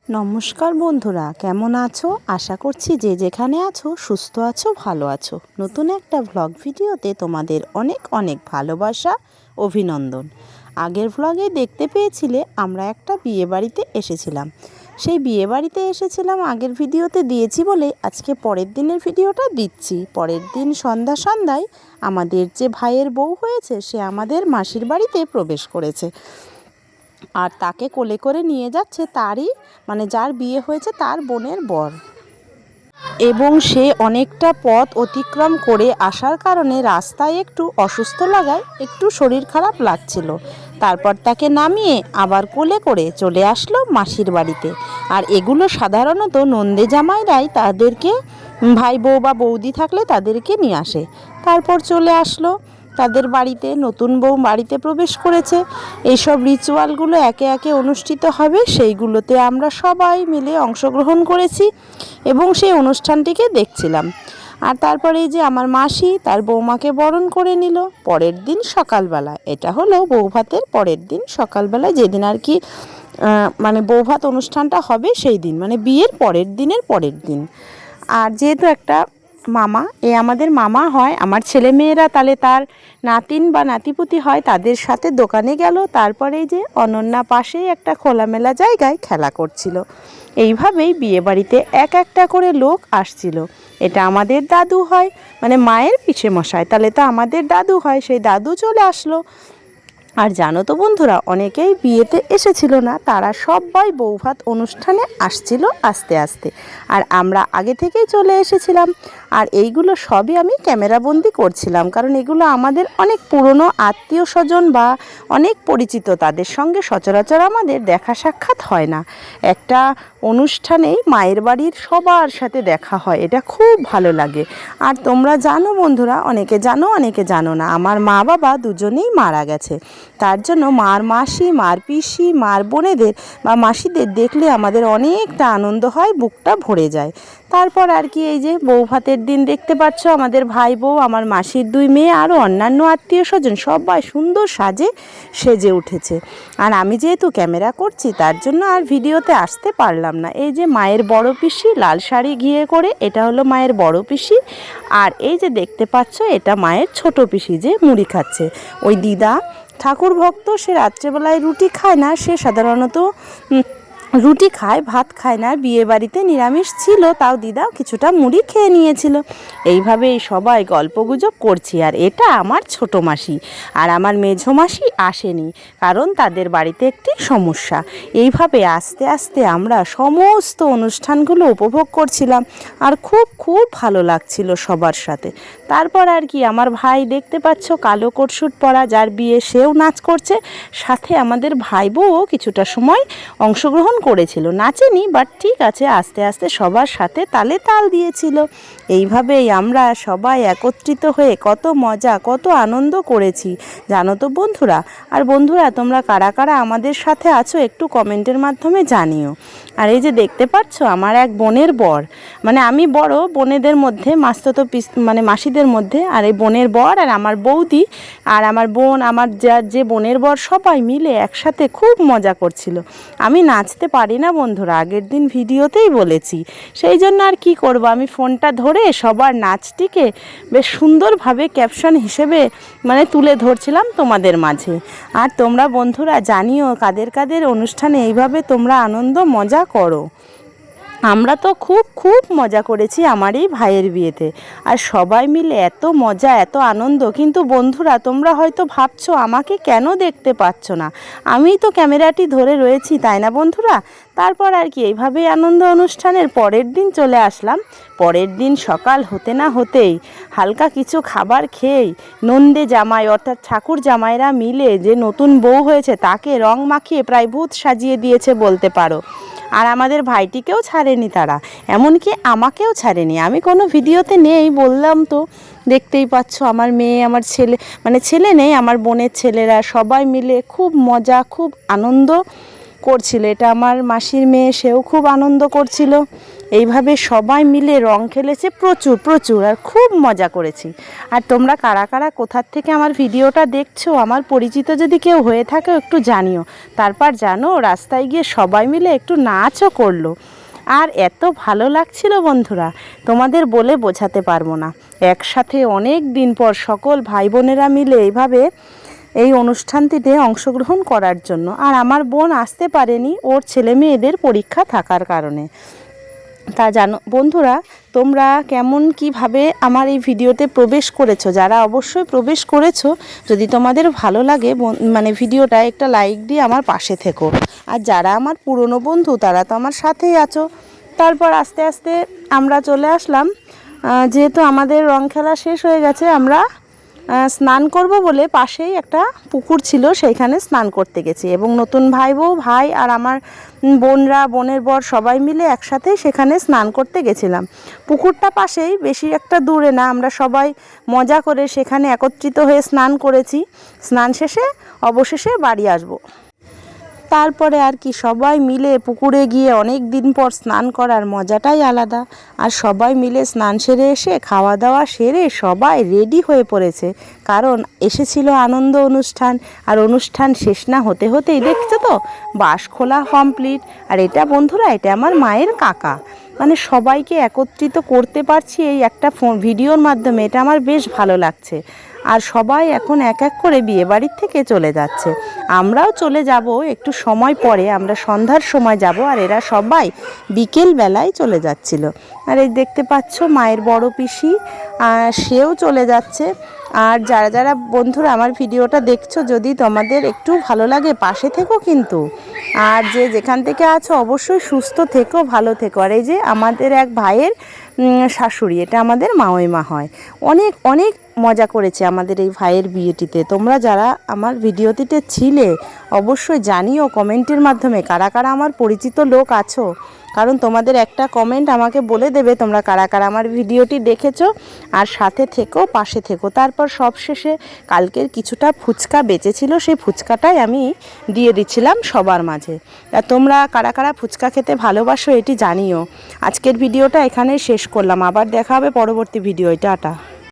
নমস্কার বন্ধুরা, কেমন আছো? আশা করছি যে যেখানে আছো সুস্থ আছো, ভালো আছো। নতুন একটা ভ্লগ ভিডিওতে তোমাদের অনেক অনেক ভালোবাসা, অভিনন্দন। আগের ভ্লগে দেখতে পেয়েছিলে আমরা একটা বিয়ে বাড়িতে এসেছিলাম। সেই বিয়ে বাড়িতে এসেছিলাম আগের ভিডিওতে দিয়েছি বলে আজকে পরের দিনের ভিডিওটা দিচ্ছি। পরের দিন সন্ধ্যায় আমাদের যে ভাইয়ের বউ হয়েছে সে আমাদের মাসির বাড়িতে প্রবেশ করেছে। আর তাকে কোলে করে নিয়ে যাচ্ছে তারই যার বিয়ে হয়েছে তার বোনের বর, এবং সে অনেকটা পথ অতিক্রম করে আসার কারণে রাস্তায় একটু অসুস্থ লাগায় একটু শরীর খারাপ লাগছিল। তারপর তাকে নামিয়ে আবার কোলে করে চলে আসলো মাসির বাড়িতে। আর এগুলো সাধারণত নন্দে জামাইরাই তাদেরকে, ভাই বউ বা বৌদি থাকলে তাদেরকে নিয়ে আসে। তারপর চলে আসলো তাদের বাড়িতে, নতুন বউ বাড়িতে প্রবেশ করেছে। এইসব রিচুয়ালগুলো একে একে অনুষ্ঠিত হবে, সেইগুলোতে আমরা সবাই মিলে অংশগ্রহণ করেছি এবং সেই অনুষ্ঠানটিকে দেখছিলাম। আর তারপরে এই যে আমার মাসি তার বৌমাকে বরণ করে নিল পরের দিন সকালবেলা। এটা হলো বৌভাতের পরের দিন সকালবেলা, যেদিন আর কি বৌভাত অনুষ্ঠানটা হবে সেই দিন, বিয়ের পরের দিন। আর যেহেতু একটা মামা, আমাদের মামা হয়, আমার ছেলে মেয়েরা তাহলে তার নাতিন বা নাতিপুতি হয়, তাদের সাথে দোকানে গেল। তারপরে যে অনন্যা পাশেই একটা খোলামেলা জায়গায় খেলা করছিল। এইভাবেই বিয়েবাড়িতে এক একটা করে লোক আসছিল। এটা আমাদের দাদু হয়, মায়ের পিসে মশাই, তাহলে তো আমাদের দাদু হয়, সেই দাদু চলে আসলো। আর জানো তো বন্ধুরা, অনেকেই বিয়েতে এসেছিল না, তারা সবাই বৌভাত অনুষ্ঠানে আসছিল আস্তে আস্তে। আর আমরা আগে থেকেই চলে এসেছিলাম। আর এইগুলো সবই আমি ক্যামেরাবন্দি করছিলাম, কারণ এগুলো আমাদের অনেক পুরনো আত্মীয় স্বজন বা অনেক পরিচিত, তাদের সঙ্গে সচরাচর আমাদের দেখা সাক্ষাৎ হয় না। একটা অনুষ্ঠানেই মায়ের বাড়ির সবার সাথে দেখা হয়, এটা খুব ভালো লাগে। আর তোমরা জানো বন্ধুরা, অনেকে জানো অনেকে জানো না, আমার মা বাবা দুজনেই মারা গেছে। তার জন্য মার মাসি, মার পিসি, মার বোনেদের বা মাসিদের দেখলে আমাদের অনেকটা আনন্দ হয়, বুকটা ভরে যায়। তারপর আর কি এই যে বৌভাতের দিন দেখতে পাচ্ছ আমাদের ভাই বউ, আমার মাসির দুই মেয়ে আরও অন্যান্য আত্মীয় স্বজন সবাই সুন্দর সেজে উঠেছে। আর আমি যেহেতু ক্যামেরা করছি তার জন্য আর ভিডিওতে আসতে পারলাম না। এই যে মায়ের বড় পিসি লাল শাড়ি ঘিয়ে করে, এটা হলো মায়ের বড় পিসি। আর এই যে দেখতে পাচ্ছ এটা মায়ের ছোট পিসি যে মুড়ি খাচ্ছে। ওই দিদা ঠাকুর ভক্ত, সে রাত্রেবেলায় রুটি খায় না, সে সাধারণত রুটি খায়, ভাত খায় না। বিয়ে বাড়িতে নিরামিষ ছিল, তাও দিদা কিছুটা মুড়ি খেয়ে নিয়েছিল। এইভাবেই সবাই গল্পগুজব করছি। আর এটা আমার ছোট মাসি, আর আমার মেঝো মাসি আসেনি, কারণ তাদের বাড়িতে একটি সমস্যা। এইভাবে আস্তে আস্তে আমরা সমস্ত অনুষ্ঠানগুলো উপভোগ করছিলাম, আর খুব খুব ভালো লাগছিল সবার সাথে। তারপর আর কি আমার ভাই দেখতে পাচ্ছ কালো কোটশুট পরা, যার বিয়ে, সেও নাচ করছে। সাথে আমাদের ভাই বউও কিছুটা সময় অংশগ্রহণ করেছিল, নাচেনি, বাট ঠিক আছে, আস্তে আস্তে সবার সাথে তালে তাল দিয়েছিল। এইভাবেই আমরা সবাই একত্রিত হয়ে কত মজা কত আনন্দ করেছি, জানো তো বন্ধুরা। আর বন্ধুরা, তোমরা কারা কারা আমাদের সাথে আছো একটু কমেন্টের মাধ্যমে জানিও। আর এই যে দেখতে পাচ্ছ আমার এক বোনের বর, আমি বড় বোনেদের মধ্যে, মাসতুতো মাসিদের মধ্যে। আর এই বোনের বর আর আমার বৌদি আর আমার বোন, আমার যে বোনের বর, সবাই মিলে একসাথে খুব মজা করছিল। আমি নাচতে পারি না বন্ধুরা, আগের দিন ভিডিওতেই বলেছি। সেই জন্য আর কি করব, আমি ফোনটা ধরে সবার নাচটিকে বেশ সুন্দরভাবে ক্যাপশন হিসেবে তুলে ধরছিলাম তোমাদের মাঝে। আর তোমরা বন্ধুরা জানিও কাদের কাদের অনুষ্ঠানে এইভাবে তোমরা আনন্দ মজা করো। আমরা তো খুব খুব মজা করেছি আমার এই ভাইয়ের বিয়েতে, আর সবাই মিলে এত মজা এত আনন্দ। কিন্তু বন্ধুরা, তোমরা হয়তো ভাবছো আমাকে কেন দেখতে পাচ্ছ না, আমিই তো ক্যামেরাটি ধরে রয়েছি, তাই না বন্ধুরা? তারপর আর কি এইভাবেই আনন্দ অনুষ্ঠানের পরের দিন চলে আসলাম। পরের দিন সকাল হতে না হতেই হালকা কিছু খাবার খেয়েই নন্দে জামাই অর্থাৎ ঠাকুর জামাইরা মিলে যে নতুন বউ হয়েছে তাকে রং মাখিয়ে প্রায় ভূত সাজিয়ে দিয়েছে বলতে পারো। আর আমাদের ভাইটিকেও ছাড়েনি তারা, এমনকি আমাকেও ছাড়েনি। আমি কোনো ভিডিওতে নেই বললাম তো, দেখতেই পাচ্ছ আমার মেয়ে, আমার ছেলে, ছেলে নেই, আমার বোনের ছেলেরা সবাই মিলে খুব মজা খুব আনন্দ করছিল। এটা আমার মাসির মেয়ে, সেও খুব আনন্দ করছিল। এইভাবে সবাই মিলে রং খেলেছে প্রচুর প্রচুর, আর খুব মজা করেছি। আর তোমরা কারা কারা কোথার থেকে আমার ভিডিওটা দেখছো, আমার পরিচিত যদি কেউ হয়ে থাকে একটু জানিও। তারপর জানো রাস্তায় গিয়ে সবাই মিলে একটু নাচও করলো, আর এত ভালো লাগছিল বন্ধুরা, তোমাদের বলে বোঝাতে পারবো না। একসাথে অনেক দিন পর সকল ভাই বোনেরা মিলে এইভাবে এই অনুষ্ঠানটিতে অংশগ্রহণ করার জন্য। আর আমার বোন আসতে পারেনি ওর ছেলে মেয়েদের পরীক্ষা থাকার কারণে। তা জানো বন্ধুরা, তোমরা কেমন কিভাবে আমার এই ভিডিওতে প্রবেশ করেছো, যারা অবশ্যই প্রবেশ করেছো, যদি তোমাদের ভালো লাগে মানে ভিডিওটা একটা লাইক দিয়ে আমার পাশে থেকো। আর যারা আমার পুরনো বন্ধু তারা তো আমার সাথেই আছো। তারপর আস্তে আস্তে আমরা চলে আসলাম, যেহেতু আমাদের রং খেলা শেষ হয়ে গেছে, আমরা স্নান করব বলে পাশেই একটা পুকুর ছিল, সেইখানে স্নান করতে গেছি। এবং নতুন ভাই বউ, ভাই আর আমার বোনরা, বোনের বর সবাই মিলে একসাথে সেখানে স্নান করতে গেছিলাম। পুকুরটা পাশেই, বেশি একটা দূরে না। আমরা সবাই মজা করে সেখানে একত্রিত হয়ে স্নান করেছি। স্নান শেষে অবশেষে বাড়ি আসব। তারপরে আর কি, সবাই মিলে পুকুরে গিয়ে অনেক দিন পর স্নান করার মজাটাই আলাদা। আর সবাই মিলে স্নান সেরে এসে খাওয়া দাওয়া সেরে সবাই রেডি হয়ে পড়েছে, কারণ এসেছিল আনন্দ অনুষ্ঠান। আর অনুষ্ঠান শেষ না হতে হতেই দেখছো তো বাঁশ খোলা কমপ্লিট। আর এটা বন্ধুরা, এটা আমার মায়ের কাকা। মানে সবাইকে একত্রিত করতে পারছি এই একটা ভিডিওর মাধ্যমে, এটা আমার বেশ ভালো লাগছে। আর সবাই এখন এক এক করে বিয়ে বাড়ির থেকে চলে যাচ্ছে, আমরাও চলে যাব একটু সময় পরে, আমরা সন্ধ্যার সময় যাব। আর এরা সবাই বিকেল বেলায় চলে যাচ্ছিল। আর এই দেখতে পাচ্ছ মায়ের বড় পিসি, সেও চলে যাচ্ছে। আর যারা যারা বন্ধুরা আমার ভিডিওটা দেখছো, যদি তোমাদের একটু ভালো লাগে পাশে থেকো কিন্তু। আর যে যেখান থেকে আছো অবশ্যই সুস্থ থেকো, ভালো থেকো। আর এই যে আমাদের এক ভাইয়ের শাশুড়ি, এটা আমাদের মাওইমা হয়। অনেক অনেক মজা করেছে আমাদের এই ভাইয়ের বিয়েটিতে। তোমরা যারা আমার ভিডিওটিতে ছিলে অবশ্যই জানিও কমেন্টের মাধ্যমে কারা কারা আমার পরিচিত লোক আছো, কারণ তোমাদের একটা কমেন্ট আমাকে বলে দেবে তোমরা কারা কারা আমার ভিডিওটি দেখেছো। আর সাথে থেকো, পাশে থেকো। তারপর সবশেষে কালকের কিছুটা ফুচকা বেঁচেছিল, সেই ফুচকাটাই আমি দিয়ে দিচ্ছিলাম সবার মাঝে। আর তোমরা কারা কারা ফুচকা খেতে ভালোবাসো এটি জানিও। আজকের ভিডিওটা এখানেই শেষ করলাম, আবার দেখা হবে পরবর্তী ভিডিও। টাটা।